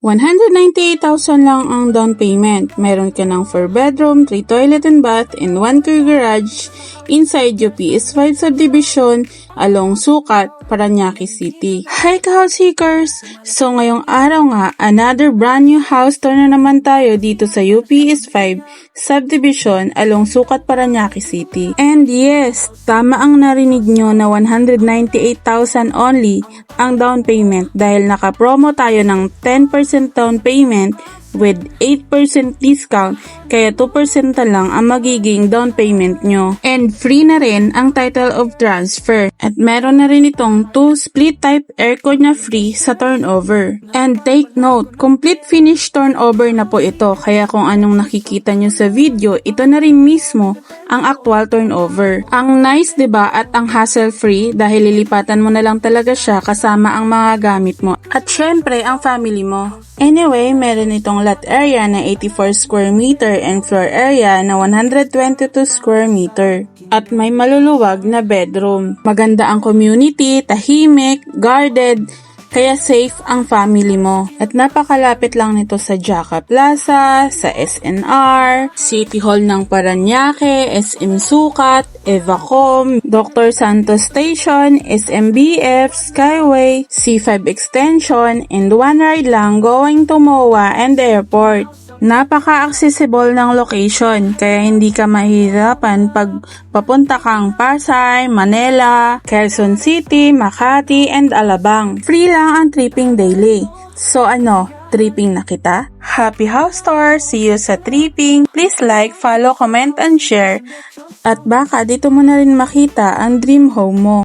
198,000 lang ang down payment. Meron ka ng 4 bedroom, 3 toilet and bath, and 1 car garage inside UPS 5 subdivision along Sukat, Parañaque City. Hi ka-house seekers! So ngayong araw nga, another brand new house tour na naman tayo dito sa UPS 5 subdivision along Sukat, Parañaque City. And yes, tama ang narinig nyo na 198,000 only ang down payment dahil naka-promo tayo ng 10% down payment with 8% discount, kaya 2% na lang ang magiging down payment nyo. And free na rin ang title of transfer. At meron na rin itong 2 split type aircon na free sa turnover. And take note, complete finish turnover na po ito, kaya kung anong nakikita nyo sa video, ito na rin mismo ang actual turnover. Ang nice, 'di ba? At ang hassle free dahil lilipatan mo na lang talaga siya kasama ang mga gamit mo. At syempre, ang family mo. Anyway, meron itong lot area na 84 square meter and floor area na 122 square meter. At may maluluwag na bedroom. Maganda ang community, tahimik, guarded, kaya safe ang family mo. At napakalapit lang nito sa Jaca Plaza, sa SNR, City Hall ng Parañaque, SM Sukat, Evacom, Dr. Santos Station, SMBF, Skyway, C5 Extension, and one ride lang going to MOA and the airport. Napaka-accessible ng location, kaya hindi ka mahirapan pag papunta kang Pasay, Manila, Quezon City, Makati, and Alabang. Free lang ang tripping daily. So tripping na kita? Happy house tour! See you sa tripping! Please like, follow, comment, and share. At baka dito mo na rin makita ang dream home mo.